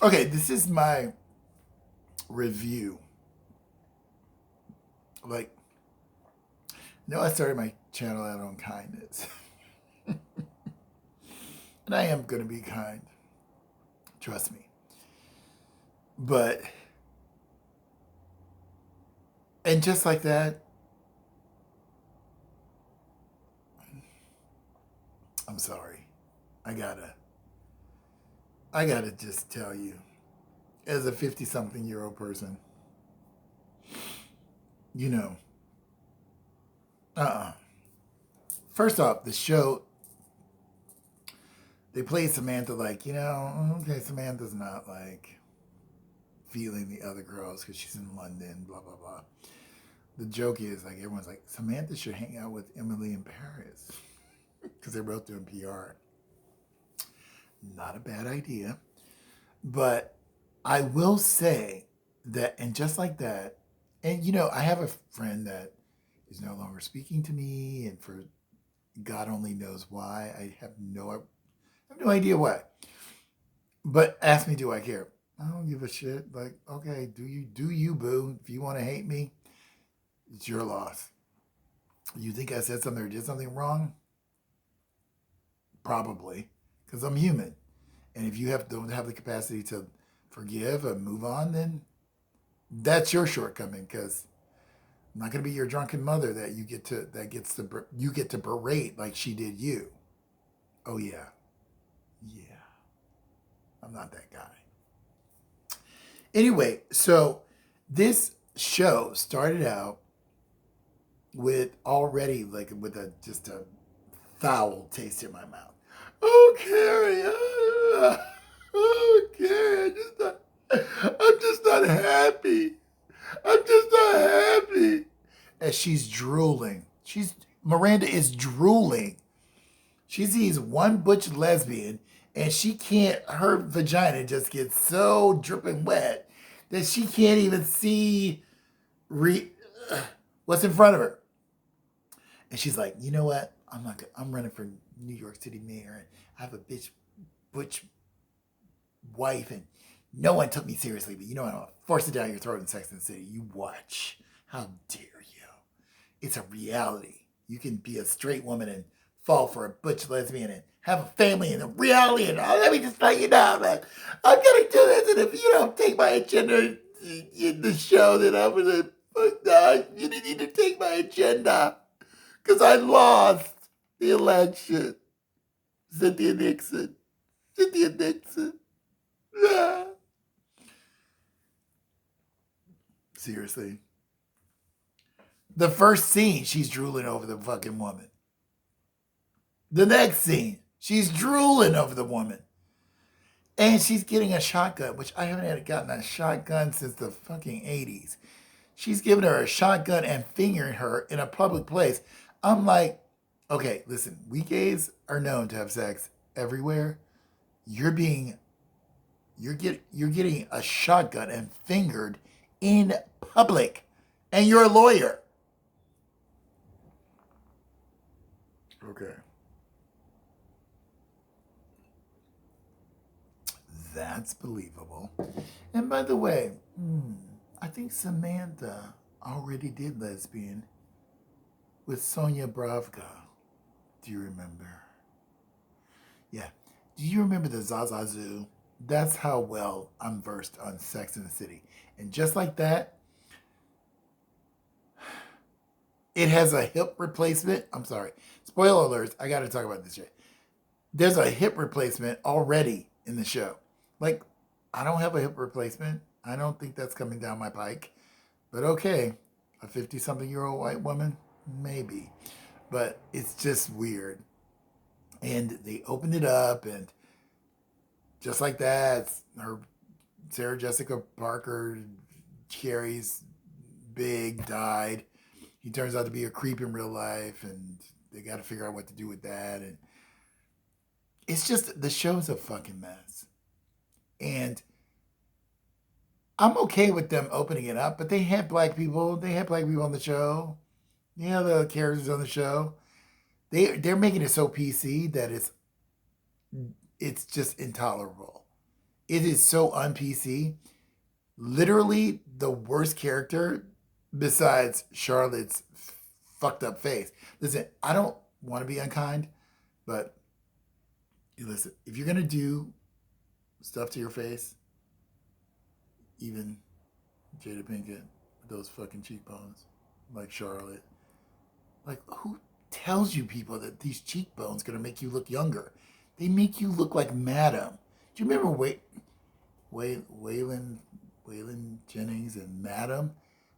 Okay, this is my review. Like, no, I started my channel out on kindness. And I am going to be kind. Trust me. But, and just like that, I'm sorry. I gotta, I gotta just tell you, as a 50-something-year-old person, you know, uh-uh. First off, the show, they played Samantha like, okay, Samantha's not like feeling the other girls because she's in London, blah, blah, blah. The joke is like, everyone's like, Samantha should hang out with Emily in Paris because they're both doing PR. Not a bad idea. But I will say that, and just like that, and I have a friend that is no longer speaking to me, and for God only knows why. I have no idea why. But ask me, do I care? I don't give a shit. Like, okay, do you, boo? If you want to hate me, it's your loss. You think I said something or did something wrong? Probably, because I'm human. And if don't have the capacity to forgive and move on, then that's your shortcoming. Because I'm not going to be your drunken mother that you get to berate like she did you. Oh yeah, yeah. I'm not that guy. Anyway, so this show started out with already like with just a foul taste in my mouth. Oh, Carrie, oh, Carrie, I'm just not happy. I'm just not happy. As she's drooling, Miranda is drooling. She sees one butch lesbian, and she can't. Her vagina just gets so dripping wet that she can't even see what's in front of her. And she's like, you know what? I'm not. I'm running for New York City mayor, and I have a butch wife, and no one took me seriously. But I'm gonna force it down your throat in Sex and the City. You watch. How dare you? It's a reality. You can be a straight woman and fall for a butch lesbian and have a family and a reality. And let me just tell you now, man, I'm gonna do this. And if you don't take my agenda in the show, then I'm gonna. You need to take my agenda because I lost the election. Cynthia Nixon. Cynthia Nixon. Ah. Seriously. The first scene, she's drooling over the fucking woman. The next scene, she's drooling over the woman. And she's getting a shotgun, which I haven't gotten a shotgun since the fucking 80s. She's giving her a shotgun and fingering her in a public place. I'm like, okay, listen, we gays are known to have sex everywhere. You're getting a shotgun and fingered in public, and you're a lawyer. Okay. That's believable. And by the way, I think Samantha already did lesbian with Sonia Bravka. Do you remember? Yeah. Do you remember the Zaza Zoo? That's how well I'm versed on Sex in the City. And just like that, it has a hip replacement. I'm sorry. Spoiler alerts. I got to talk about this shit. There's a hip replacement already in the show. Like, I don't have a hip replacement. I don't think that's coming down my pike. But okay, a 50-something-year-old white woman? Maybe. But it's just weird. And they opened it up, and just like that, her Sarah Jessica Parker, Carrie's big, died. He turns out to be a creep in real life, and they got to figure out what to do with that. And it's just, the show's a fucking mess. And I'm okay with them opening it up, but they had black people. They had black people on the show. The characters on the show. They're making it so PC that it's just intolerable. It is so un-PC. Literally the worst character besides Charlotte's fucked up face. Listen, I don't want to be unkind, but listen, if you're gonna do stuff to your face, even Jada Pinkett with those fucking cheekbones, like Charlotte, like who tells you people that these cheekbones gonna make you look younger? They make you look like Madam. Do you remember Waylon Jennings and Madam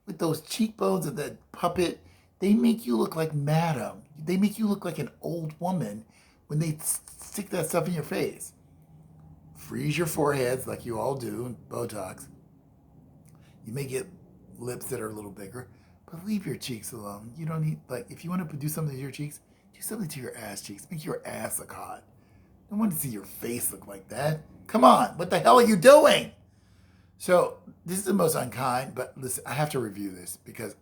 with those cheekbones and that puppet? They make you look like Madam. They make you look like an old woman when they stick that stuff in your face. Freeze your foreheads like you all do, Botox. You may get lips that are a little bigger, but leave your cheeks alone. You don't need, like, if you want to do something to your cheeks, do something to your ass cheeks. Make your ass look hot. I don't want to see your face look like that. Come on, what the hell are you doing? So this is the most unkind, but listen, I have to review this because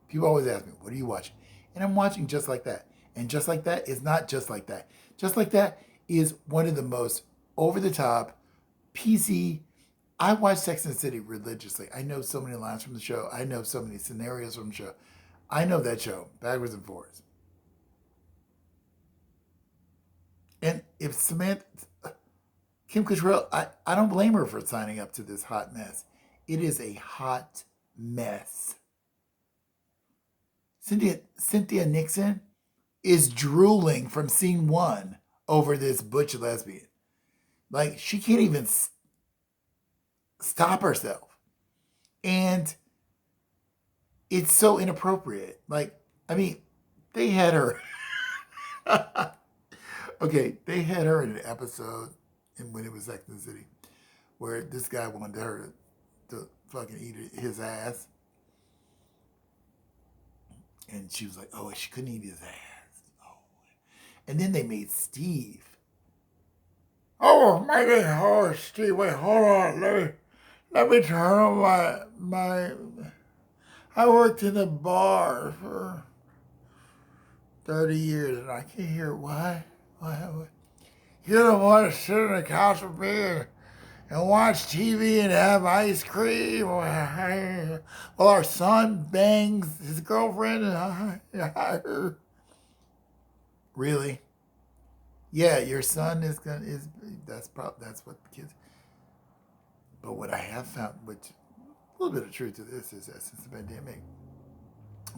people always ask me, what are you watching? And I'm watching Just Like That. And Just Like That is not Just Like That. Just Like That is one of the most over-the-top, PC. I watch Sex and the City religiously. I know so many lines from the show. I know so many scenarios from the show. I know that show backwards and forwards. And if Samantha, Kim Cattrall, I don't blame her for signing up to this hot mess. It is a hot mess. Cynthia Nixon is drooling from scene 1 over this butch lesbian. Like, she can't even stop herself. And it's so inappropriate. Like, I mean, they had her. Okay, they had her in an episode when it was Sex and the City where this guy wanted her to fucking eat his ass. And she was like, oh, she couldn't eat his ass. Oh. And then they made Steve. Oh, maybe, oh, Steve, wait, hold on. Let me turn on my, I worked in a bar for 30 years and I can't hear why. You don't want to sit on the couch with me and watch TV and have ice cream while our son bangs his girlfriend and Really? Yeah, your son is that's what the kids. But what I have found, which a little bit of truth to this, is that since the pandemic,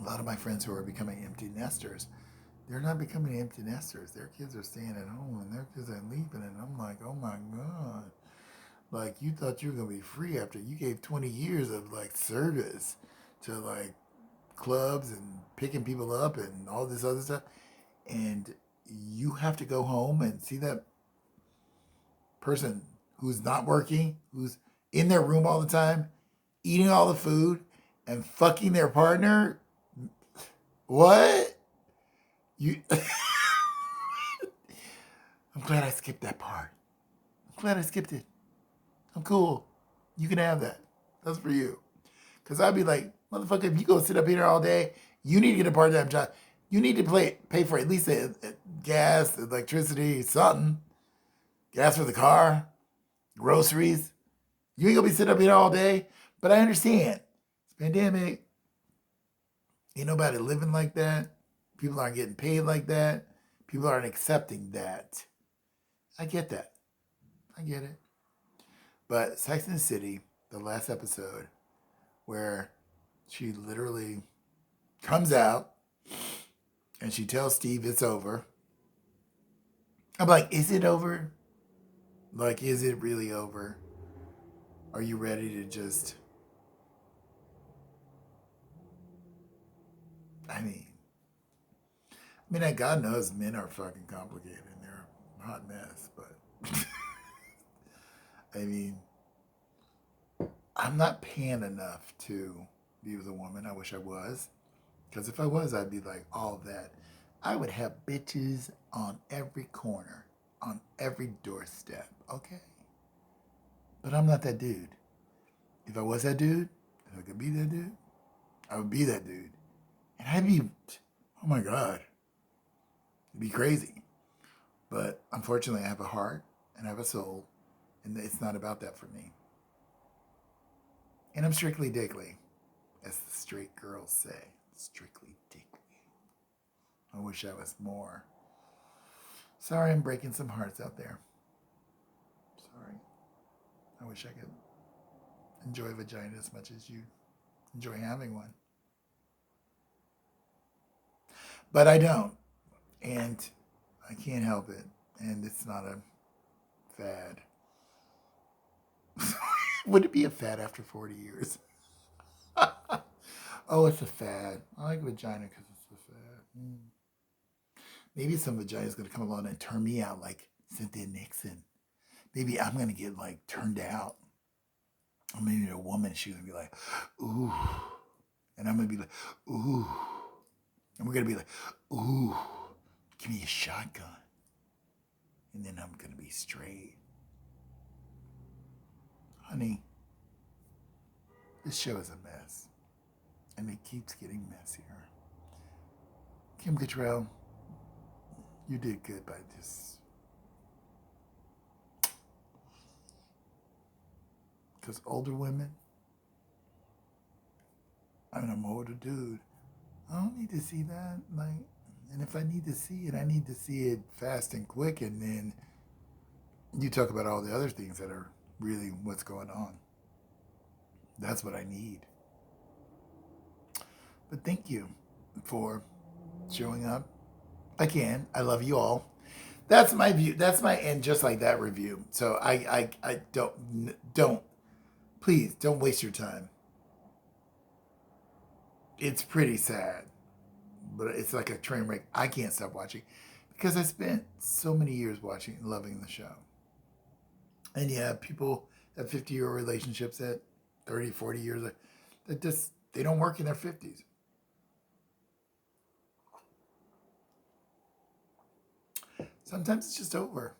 a lot of my friends who are becoming empty nesters, they're not becoming empty nesters. Their kids are staying at home and their kids are leaving. And I'm like, oh my God. Like, you thought you were going to be free after you gave 20 years of, like, service to, like, clubs and picking people up and all this other stuff. And you have to go home and see that person who's not working, who's in their room all the time, eating all the food, and fucking their partner. What? You? I'm glad I skipped that part. I'm glad I skipped it. I'm cool. You can have that. That's for you. Because I'd be like, motherfucker, if you go sit up here all day, you need to get a part-time job. You need to pay for at least gas, electricity, something. Gas for the car, groceries. You ain't going to be sitting up here all day. But I understand. It's a pandemic. Ain't nobody living like that. People aren't getting paid like that. People aren't accepting that. I get that. I get it. But Sex and the City, the last episode, where she literally comes out and she tells Steve it's over. I'm like, is it over? Like, is it really over? Are you ready to just... I mean, God knows men are fucking complicated and they're a hot mess, but I mean, I'm not paying enough to be with a woman. I wish I was. Because if I was, I'd be like all that. I would have bitches on every corner, on every doorstep, okay? But I'm not that dude. If I was that dude, if I could be that dude, I would be that dude. And I'd be, oh my God, it'd be crazy. But unfortunately, I have a heart and I have a soul. And it's not about that for me. And I'm strictly dickly, as the straight girls say. Strictly dickly. I wish I was more. Sorry, I'm breaking some hearts out there. Sorry. I wish I could enjoy vagina as much as you enjoy having one. But I don't. And I can't help it. And it's not a fad. Would it be a fad after 40 years? Oh, it's a fad. I like vagina because it's a fad. Maybe some vagina is going to come along and turn me out like Cynthia Nixon. Maybe I'm going to get like turned out. Or maybe a woman, she's going to be like, ooh. And I'm going to be like, ooh. And we're going to be like, ooh, give me a shotgun. And then I'm going to be straight. Honey, this show is a mess. And it keeps getting messier. Kim Cattrall, you did good by this. Because older women, I mean, I'm an older dude. I don't need to see that. Like, and if I need to see it, I need to see it fast and quick. And then you talk about all the other things that are really what's going on. That's what I need. But thank you for showing up. Again, I love you all. That's my view. That's my and just like that review. So I don't please don't waste your time. It's pretty sad, but it's like a train wreck. I can't stop watching because I spent so many years watching and loving the show. And yeah, people have 50-year relationships at 30, 40 years that just they don't work in their 50s. Sometimes it's just over.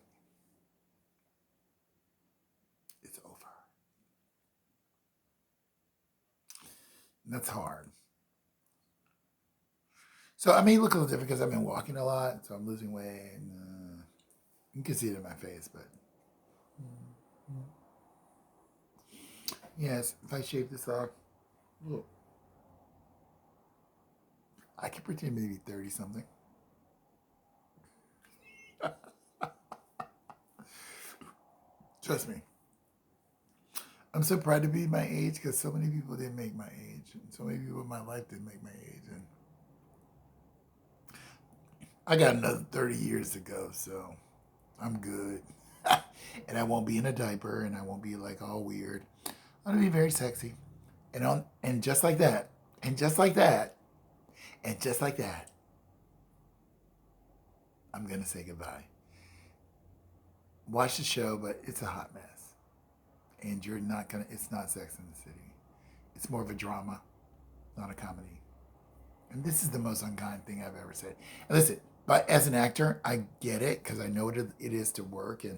It's over. And that's hard. So I may look a little different because I've been walking a lot, so I'm losing weight. And, you can see it in my face, but yes, if I shave this off, look, I can pretend to be 30 something. Trust me. I'm so proud to be my age because so many people didn't make my age. And so many people in my life didn't make my age. And I got another 30 years to go, so I'm good. And I won't be in a diaper and I won't be like all weird. I'm gonna be very sexy. And just like that, and just like that, and just like that, I'm gonna say goodbye. Watch the show, but it's a hot mess. And you're not gonna it's not Sex in the City. It's more of a drama, not a comedy. And this is the most unkind thing I've ever said. And listen, but as an actor, I get it because I know what it is to work and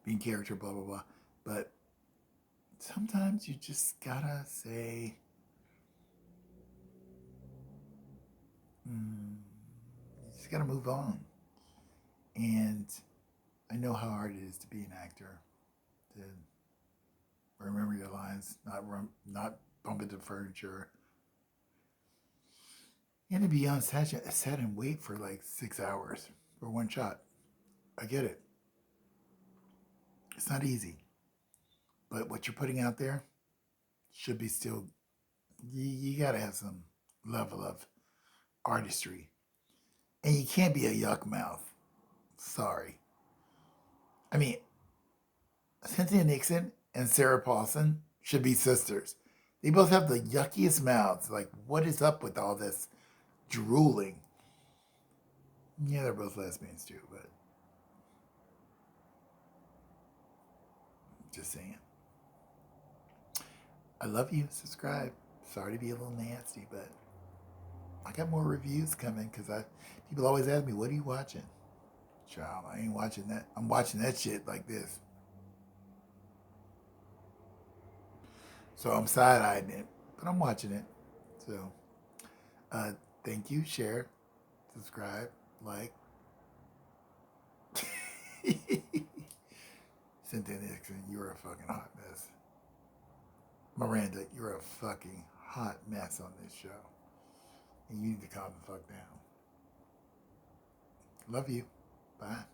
being character, blah blah blah. But sometimes you just gotta say, you just gotta move on. And I know how hard it is to be an actor, to remember your lines, not bump into furniture, and to be on set and wait for like 6 hours for one shot. I get it. It's not easy, but what you're putting out there should be still. You gotta have some level of artistry, and you can't be a yuck mouth. Sorry. I mean, Cynthia Nixon and Sarah Paulson should be sisters. They both have the yuckiest mouths. Like, what is up with all this drooling? Yeah, they're both lesbians too, but just saying. I love you. Subscribe. Sorry to be a little nasty, but I got more reviews coming because people always ask me, "What are you watching?" Child, I ain't watching that. I'm watching that shit like this. So I'm side-eyeing it, but I'm watching it. So, thank you. Share, subscribe, like. Cynthia Nixon, you're a fucking hot mess. Miranda, you're a fucking hot mess on this show. And you need to calm the fuck down. Love you. Bye.